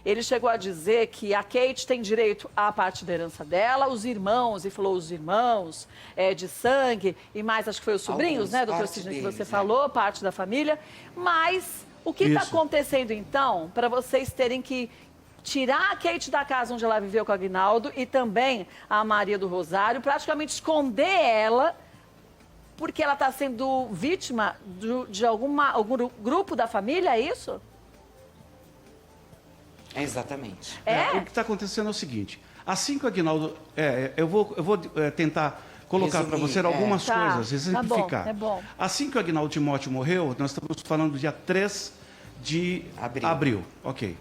Ele chegou a dizer que a Kate tem direito à parte da herança dela, os irmãos, e falou os irmãos de sangue, e mais acho que foi os sobrinhos, né, doutor Sidney, que você falou, parte da família. Mas o que está acontecendo, então, para vocês terem que tirar a Kate da casa onde ela viveu com o Aguinaldo e também a Maria do Rosário, praticamente esconder ela, porque ela está sendo vítima de algum grupo da família, é isso? Exatamente. O que está acontecendo é o seguinte, assim que o Aguinaldo... eu vou tentar colocar para você algumas coisas, exemplificar. Tá bom. Assim que o Aguinaldo Timóteo morreu, nós estamos falando do dia 3 de abril. Ok.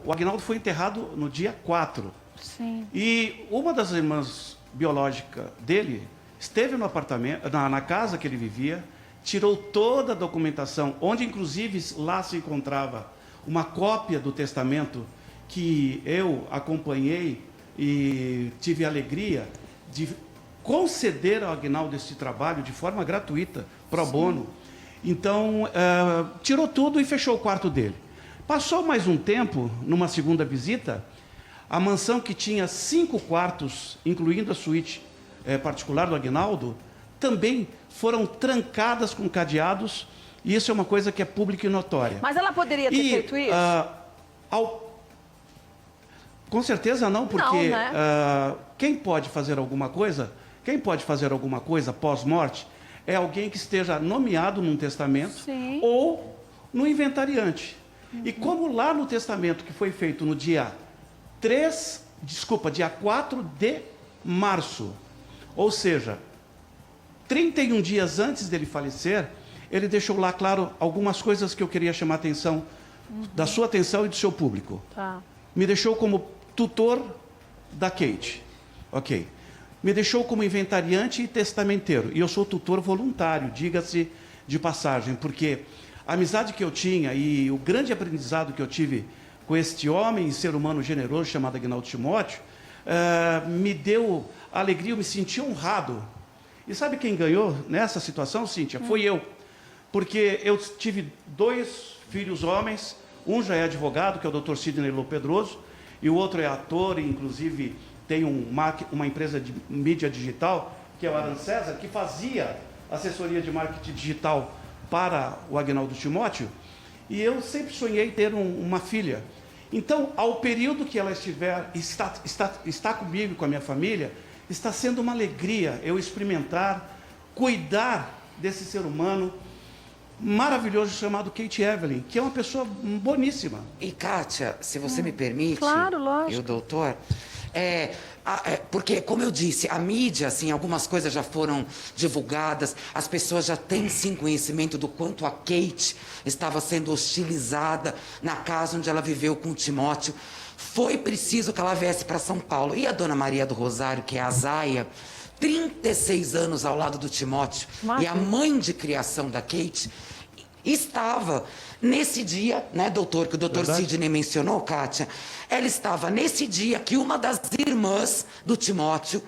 O Aguinaldo foi enterrado no dia 4. Sim. E uma das irmãs biológicas dele esteve no apartamento, na casa que ele vivia, tirou toda a documentação, onde inclusive lá se encontrava uma cópia do testamento que eu acompanhei e tive a alegria de conceder ao Aguinaldo este trabalho de forma gratuita, pro bono. Então, tirou tudo e fechou o quarto dele. Passou mais um tempo, numa segunda visita, a mansão que tinha 5 quartos, incluindo a suíte particular do Aguinaldo, também foram trancadas com cadeados. E isso é uma coisa que é pública e notória. Mas ela poderia ter feito isso? Com certeza não, porque não, né? quem pode fazer alguma coisa pós-morte é alguém que esteja nomeado num testamento ou no inventariante. E como lá no testamento que foi feito no dia 4 de março, ou seja, 31 dias antes dele falecer, ele deixou lá, claro, algumas coisas que eu queria chamar a atenção, da sua atenção e do seu público. Me deixou como tutor da Kate. Ok. Me deixou como inventariante e testamenteiro. E eu sou tutor voluntário, diga-se de passagem, porque a amizade que eu tinha e o grande aprendizado que eu tive com este homem e ser humano generoso chamado Aguinaldo Timóteo, me deu alegria, eu me senti honrado. E sabe quem ganhou nessa situação, Cíntia? Foi eu. Porque eu tive 2 filhos homens, um já é advogado, que é o Dr. Sidney Lô Pedroso, e o outro é ator, e inclusive tem uma empresa de mídia digital, que é o Aran César, que fazia assessoria de marketing digital para o Aguinaldo Timóteo, e eu sempre sonhei ter uma filha. Então, ao período que ela está comigo e com a minha família, está sendo uma alegria eu experimentar, cuidar desse ser humano maravilhoso chamado Kate Evelyn, que é uma pessoa boníssima. E, Kátia, se você me permite, claro, lógico. e o doutor, porque, como eu disse, a mídia, assim, algumas coisas já foram divulgadas, as pessoas já têm, sim, conhecimento do quanto a Kate estava sendo hostilizada na casa onde ela viveu com o Timóteo. Foi preciso que ela viesse para São Paulo. E a dona Maria do Rosário, que é a Zaia, 36 anos ao lado do Timóteo, e a mãe de criação da Kate, estava nesse dia, né, doutor, que o doutor Sidney mencionou, Kátia, ela estava nesse dia que uma das irmãs do Timóteo,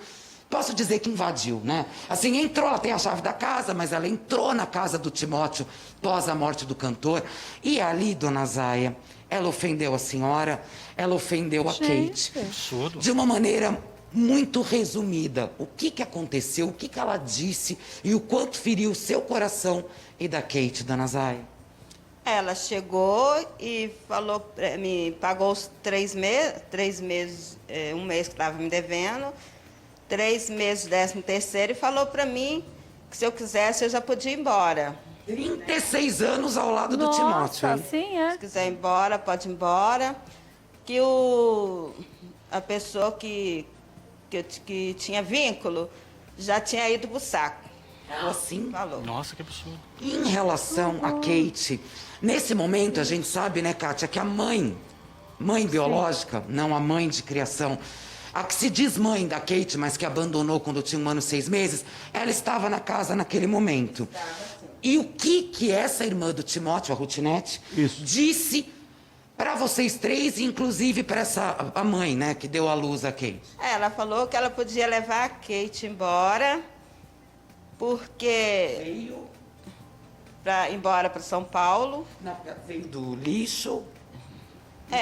posso dizer que invadiu, né? Assim, entrou, ela tem a chave da casa, mas ela entrou na casa do Timóteo pós a morte do cantor, e ali, dona Zaia, ela ofendeu a senhora, ela ofendeu a Kate, de uma maneira muito resumida. O que aconteceu, o que ela disse e o quanto feriu o seu coração e da Kate, dona Zaia? Ela chegou e falou, me pagou os 3 meses, um mês que estava me devendo, 3 meses, 13º, e falou para mim que se eu quisesse eu já podia ir embora. 36 anos ao lado do Timóteo. Assim é. Se quiser ir embora, pode ir embora. Que a pessoa que tinha vínculo já tinha ido pro saco. Assim? Falou. Nossa, que absurdo. Em relação a Kate, nesse momento a gente sabe, né, Kátia, que a mãe biológica, não a mãe de criação, a que se diz mãe da Kate, mas que abandonou quando tinha 1 ano e 6 meses, ela estava na casa naquele momento. E o que essa irmã do Timóteo, a Rutinete, disse para vocês 3, inclusive para a mãe, né, que deu à luz a Kate? Ela falou que ela podia levar a Kate embora, porque... Veio? Embora para São Paulo. Veio do lixo?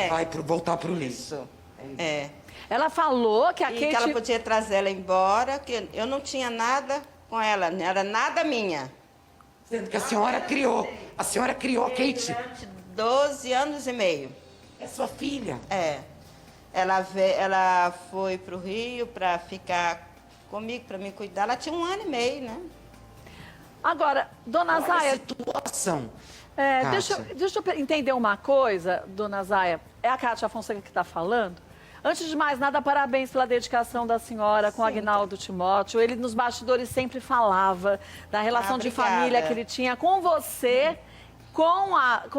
Vai voltar para o lixo. Isso. É. Ela falou que a E Kate... que ela podia trazer ela embora, que eu não tinha nada com ela, não era nada minha. Sendo que a senhora criou a Kate. Durante 12 anos e meio. É sua filha. É. Ela foi para o Rio para ficar comigo, para me cuidar. Ela tinha 1 ano e meio, né? Agora, dona Olha a Zaia, situação. deixa eu entender uma coisa, dona Zaia. É a Cátia Fonseca que está falando? Antes de mais nada, parabéns pela dedicação da senhora com o Aguinaldo Timóteo. Ele nos bastidores sempre falava da relação de obrigada. família que ele tinha com você, com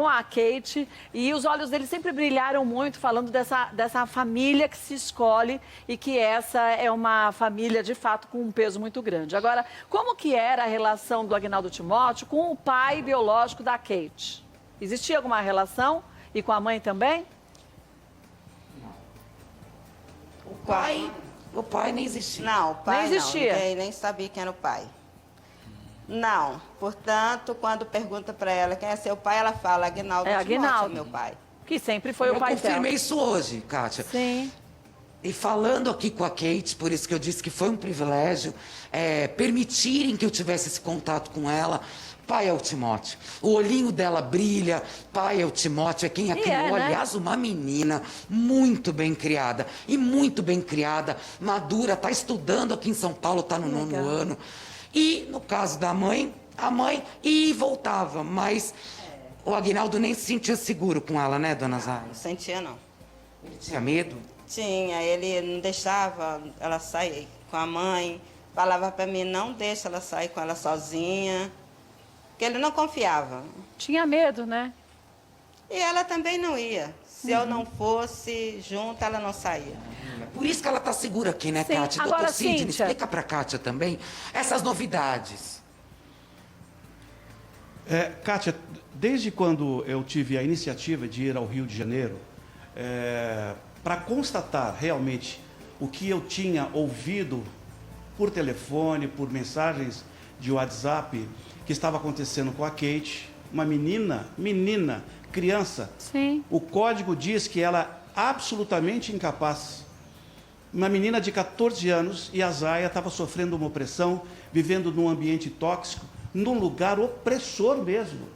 a Kate. E os olhos dele sempre brilharam muito falando dessa família que se escolhe e que essa é uma família, de fato, com um peso muito grande. Agora, como que era a relação do Aguinaldo Timóteo com o pai biológico da Kate? Existia alguma relação? E com a mãe também? O pai nem existia. Não, o pai Nem existia. não. Ninguém nem sabia quem era o pai. Não. Portanto, quando pergunta para ela quem é seu pai, ela fala Aguinaldo Timóteo, Aguinaldo. meu pai. Que sempre foi o pai Eu confirmei dela. isso hoje, Kátia. Sim. E falando aqui com a Kate, por isso que eu disse que foi um privilégio, permitirem que eu tivesse esse contato com ela. Pai é o Timóteo. O olhinho dela brilha. Pai é o Timóteo. É quem a criou. né? Aliás, uma menina muito bem criada. E muito bem criada. Madura. Está estudando aqui em São Paulo. Está no 9º ano. E, no caso da mãe, a mãe ia e voltava. Mas o Aguinaldo nem se sentia seguro com ela, né, dona Zara? Não sentia, não. Ele tinha medo? Tinha. Ele não deixava ela sair com a mãe. Falava para mim, não deixa ela sair com ela sozinha. Porque ele não confiava. Tinha medo, né? E ela também não ia. Se eu não fosse junto, ela não saía. Por isso que ela está segura aqui, né, Sim. Kátia? Agora, Doutor Sidney, Cíntia. explica para a Kátia também essas novidades. Kátia, desde quando eu tive a iniciativa de ir ao Rio de Janeiro, para constatar realmente o que eu tinha ouvido por telefone, por mensagens de WhatsApp, que estava acontecendo com a Kate, uma menina, criança. Sim. O código diz que ela é absolutamente incapaz. Uma menina de 14 anos e a Zaia estava sofrendo uma opressão, vivendo num ambiente tóxico, num lugar opressor mesmo.